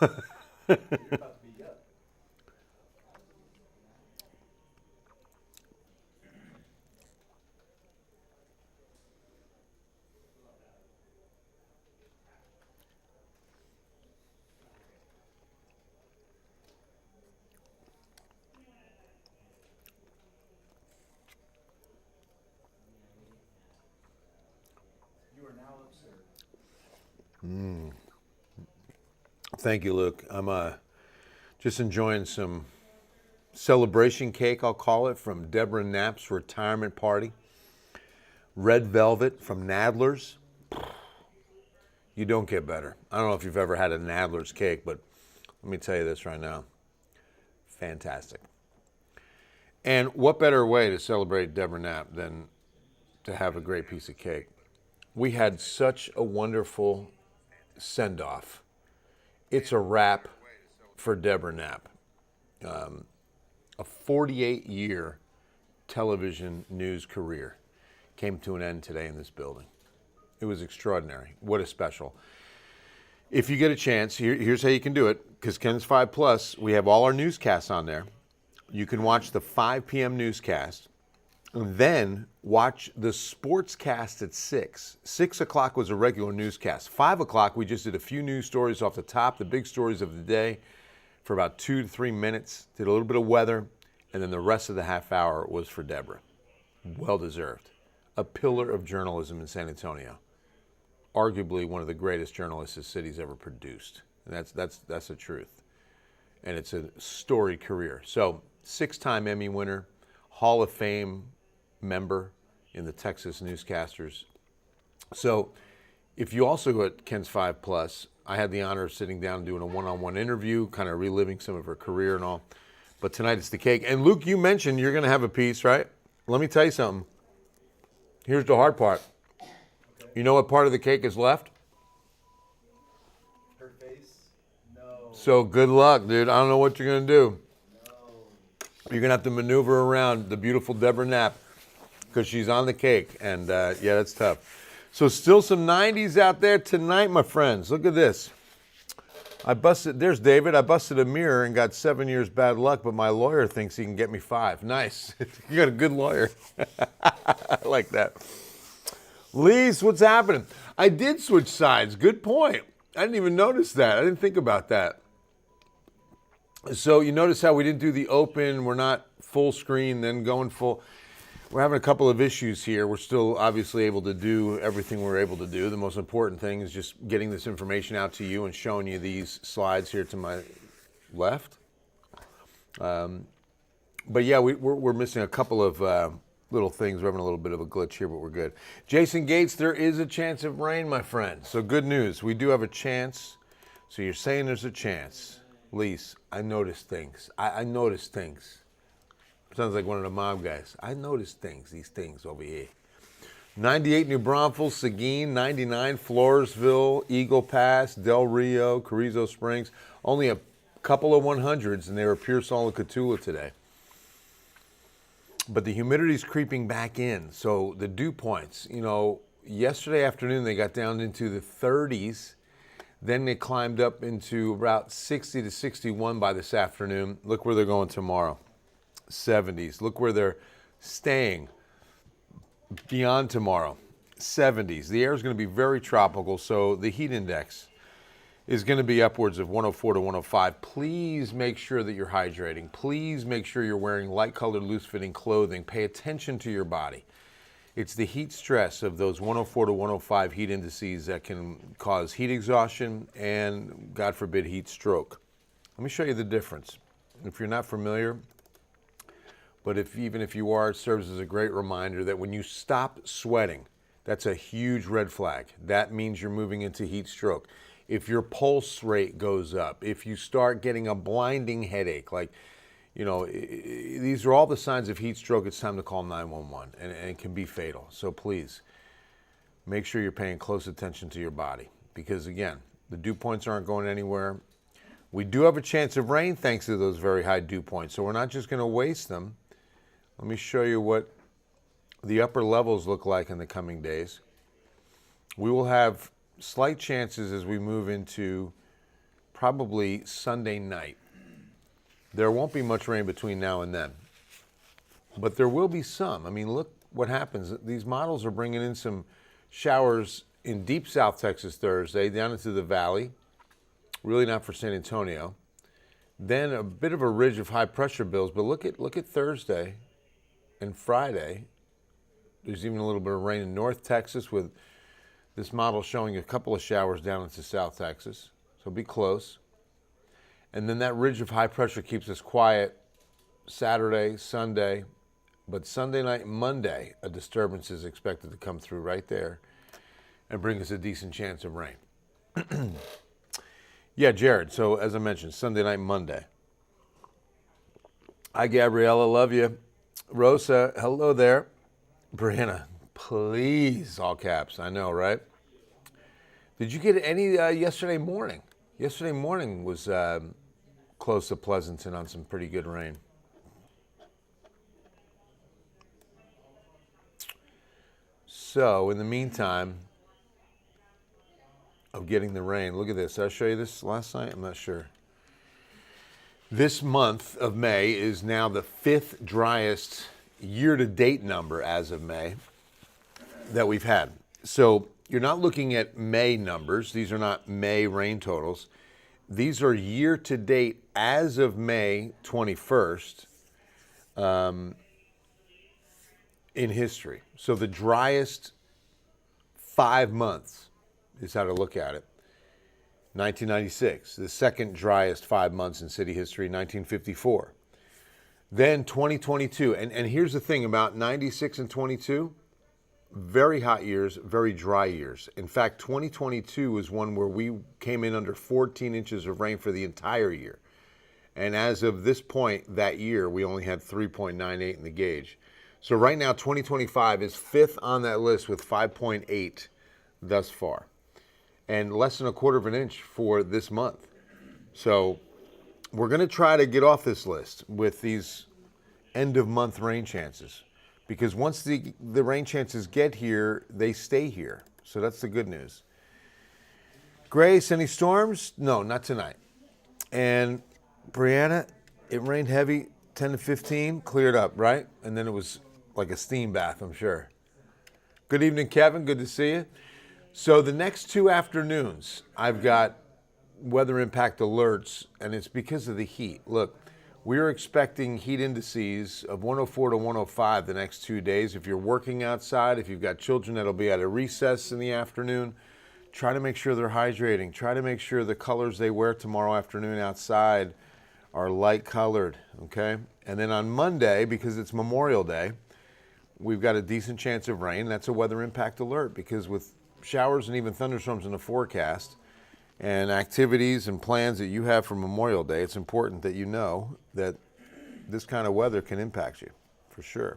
You're about to be up. You are now absurd. Thank you, Luke. I'm just enjoying some celebration cake, I'll call it, from Deborah Knapp's retirement party. Red velvet from Nadler's. You don't get better. I don't know if you've ever had a Nadler's cake, but let me tell you this right now. Fantastic. And what better way to celebrate Deborah Knapp than to have a great piece of cake? We had such a wonderful send-off. It's a wrap for Deborah Knapp. A 48-year television news career came to an end today in this building. It was extraordinary. What a special. If you get a chance, here's how you can do it, because Ken's 5 Plus, we have all our newscasts on there. You can watch the 5 p.m. newscast, and then watch the sportscast at 6. 6 o'clock was a regular newscast. 5 o'clock, we just did a few news stories off the top, the big stories of the day, for about 2 to 3 minutes, did a little bit of weather, and then the rest of the half hour was for Deborah. Well deserved. A pillar of journalism in San Antonio. Arguably one of the greatest journalists this city's ever produced. And that's the truth. And it's a storied career. So, 6-time Emmy winner, Hall of Fame member in the Texas Newscasters. So, if you also go at Ken's 5 Plus, I had the honor of sitting down and doing a one-on-one interview, kind of reliving some of her career and all. But tonight it's the cake. And Luke, you mentioned you're going to have a piece, right? Let me tell you something. Here's the hard part. Okay. You know what part of the cake is left? Her face? No. So good luck, dude. I don't know what you're going to do. No. You're going to have to maneuver around the beautiful Deborah Knapp because she's on the cake. And yeah, that's tough. So still some 90s out there tonight, my friends. Look at this. There's David. I busted a mirror and got 7 years bad luck, but my lawyer thinks he can get me 5. Nice. You got a good lawyer. I like that. Lise, what's happening? I did switch sides. Good point. I didn't even notice that. I didn't think about that. So you notice how we didn't do the open. We're not full screen, then going full. We're having a couple of issues here. We're still obviously able to do everything we're able to do. The most important thing is just getting this information out to you and showing you these slides here to my left. But yeah, we're missing a couple of little things. We're having a little bit of a glitch here, but we're good. Jason Gates, there is a chance of rain, my friend. So good news. We do have a chance. So you're saying there's a chance. Lise, I noticed things. I noticed things. Sounds like one of the mob guys. I noticed these things over here. 98 New Braunfels, Seguin, 99 Floresville, Eagle Pass, Del Rio, Carrizo Springs. Only a couple of 100s, and they were Pearsall and Cotulla today. But the humidity's creeping back in. So the dew points, yesterday afternoon they got down into the 30s. Then they climbed up into about 60 to 61 by this afternoon. Look where they're going tomorrow. 70s. Look where they're staying beyond tomorrow. 70s. The air is going to be very tropical, so the heat index is going to be upwards of 104 to 105. Please make sure that you're hydrating. Please make sure you're wearing light-colored, loose-fitting clothing. Pay attention to your body. It's the heat stress of those 104 to 105 heat indices that can cause heat exhaustion and, God forbid, heat stroke. Let me show you the difference. If you're not familiar, but even if you are, it serves as a great reminder that when you stop sweating, that's a huge red flag. That means you're moving into heat stroke. If your pulse rate goes up, if you start getting a blinding headache, these are all the signs of heat stroke. It's time to call 911, and it can be fatal. So please, make sure you're paying close attention to your body because, again, the dew points aren't going anywhere. We do have a chance of rain thanks to those very high dew points, so we're not just going to waste them. Let me show you what the upper levels look like in the coming days. We will have slight chances as we move into probably Sunday night. There won't be much rain between now and then, but there will be some. I mean, look what happens. These models are bringing in some showers in deep South Texas Thursday, down into the valley, really not for San Antonio. Then a bit of a ridge of high pressure bills, but look at Thursday and Friday. There's even a little bit of rain in North Texas, with this model showing a couple of showers down into South Texas, so be close. And then that ridge of high pressure keeps us quiet Saturday, Sunday, but Sunday night, Monday, a disturbance is expected to come through right there and bring us a decent chance of rain. Yeah, Jared, so as I mentioned, Sunday night, Monday. Hi, Gabriella, love you. Rosa, hello there. Brianna, please, all caps, I know, right? Did you get any yesterday morning? Yesterday morning was close to Pleasanton on some pretty good rain. So, in the meantime of getting the rain, look at this. Did I show you this last night? I'm not sure. This month of May is now the 5th driest year-to-date number as of May that we've had. So you're not looking at May numbers. These are not May rain totals. These are year-to-date as of May 21st in history. So the driest 5 months is how to look at it. 1996, the second driest 5 months in city history, 1954. Then 2022, and here's the thing about 96 and 22, very hot years, very dry years. In fact, 2022 was one where we came in under 14 inches of rain for the entire year. And as of this point that year, we only had 3.98 in the gauge. So right now, 2025 is 5th on that list with 5.8 thus far, and less than a quarter of an inch for this month. So we're going to try to get off this list with these end-of-month rain chances, because once the rain chances get here, they stay here. So that's the good news. Grace, any storms? No, not tonight. And Brianna, it rained heavy, 10 to 15, cleared up, right? And then it was like a steam bath, I'm sure. Good evening, Kevin. Good to see you. So the next 2 afternoons, I've got weather impact alerts, and it's because of the heat. Look, we're expecting heat indices of 104 to 105 the next 2 days. If you're working outside, if you've got children that'll be at a recess in the afternoon, try to make sure they're hydrating. Try to make sure the colors they wear tomorrow afternoon outside are light colored, okay? And then on Monday, because it's Memorial Day, we've got a decent chance of rain. That's a weather impact alert, because with showers and even thunderstorms in the forecast and activities and plans that you have for Memorial Day, it's important that you know that this kind of weather can impact you, for sure.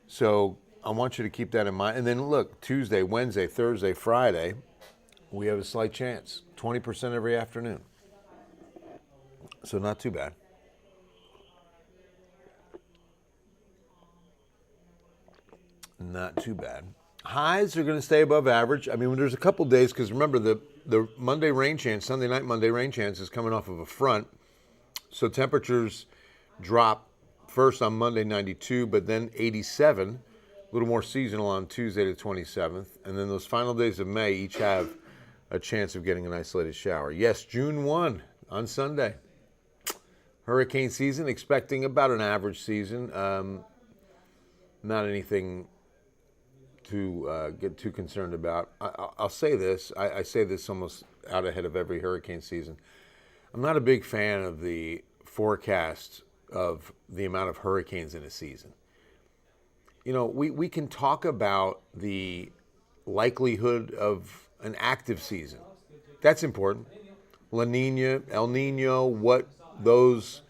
So I want you to keep that in mind. And then look, Tuesday, Wednesday, Thursday, Friday, we have a slight chance, 20% every afternoon. So not too bad. Not too bad. Highs are going to stay above average. I mean, there's a couple days, because remember, the Monday rain chance, Sunday night Monday rain chance is coming off of a front. So temperatures drop first on Monday, 92, but then 87, a little more seasonal on Tuesday the 27th. And then those final days of May each have a chance of getting an isolated shower. Yes, June 1 on Sunday. Hurricane season, expecting about an average season. Not anything to get too concerned about. I'll say this. I say this almost out ahead of every hurricane season. I'm not a big fan of the forecast of the amount of hurricanes in a season. You know, we can talk about the likelihood of an active season. That's important. La Nina, El Nino, what those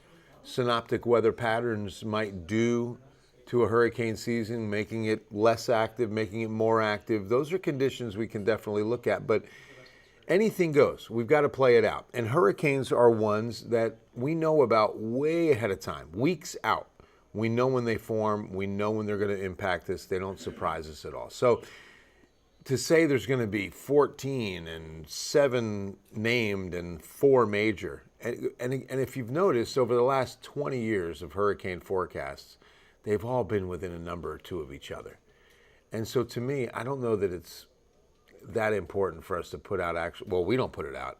synoptic weather patterns might do to a hurricane season, making it less active, making it more active. Those are conditions we can definitely look at, but anything goes. We've got to play it out. And hurricanes are ones that we know about way ahead of time, weeks out. We know when they form. We know when they're going to impact us. They don't surprise us at all. So to say there's going to be 14 and 7 named and 4 major. And if you've noticed, over the last 20 years of hurricane forecasts, they've all been within a number or two of each other. And so to me, I don't know that it's that important for us to put out actual, well, we don't put it out.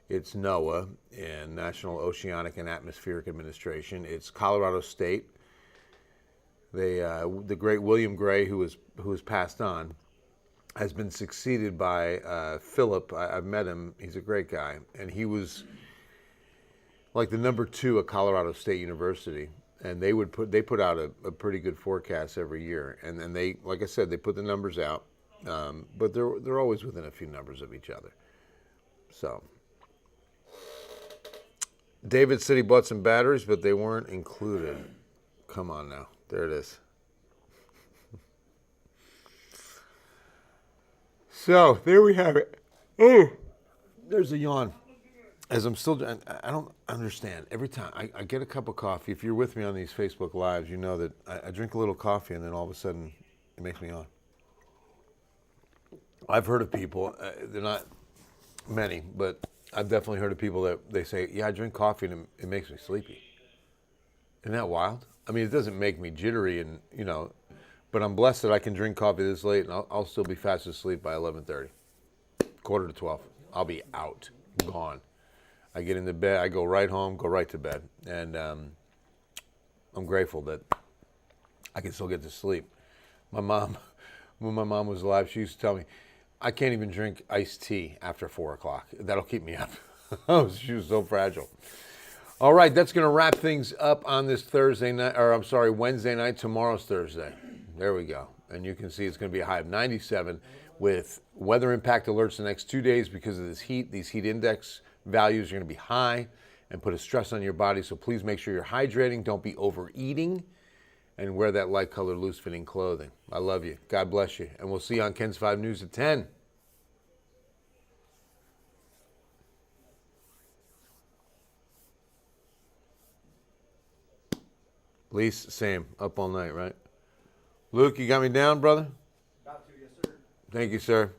It's NOAA and National Oceanic and Atmospheric Administration. It's Colorado State. The great William Gray, who was passed on, has been succeeded by Philip. I've met him. He's a great guy. And he was like the number 2 at Colorado State University. And they put out a pretty good forecast every year. And then they, like I said, they put the numbers out. But they're always within a few numbers of each other. So David said he bought some batteries, but they weren't included. Come on now. There it is. So there we have it. Oh, there's a yawn. As I'm still, I don't understand. Every time I get a cup of coffee, if you're with me on these Facebook Lives, you know that I drink a little coffee and then all of a sudden it makes me yawn. I've heard of people, they're not many, but I've definitely heard of people that they say, yeah, I drink coffee and it makes me sleepy. Isn't that wild? I mean, it doesn't make me jittery and, but I'm blessed that I can drink coffee this late and I'll still be fast asleep by 11:30, 11:45. I'll be out, gone. I get into bed, I go right home, go right to bed. And I'm grateful that I can still get to sleep. My mom, when my mom was alive, she used to tell me, I can't even drink iced tea after 4 o'clock. That'll keep me up. She was so fragile. All right, that's going to wrap things up on this Wednesday night. Tomorrow's Thursday. There we go. And you can see it's going to be a high of 97 with weather impact alerts the next 2 days because of this heat. These heat index values are going to be high and put a stress on your body. So please make sure you're hydrating. Don't be overeating. And wear that light colored, loose-fitting clothing. I love you. God bless you. And we'll see you on Ken's 5 News at 10. Lise, same. Up all night, right? Luke, you got me down, brother? About to, yes, sir. Thank you, sir.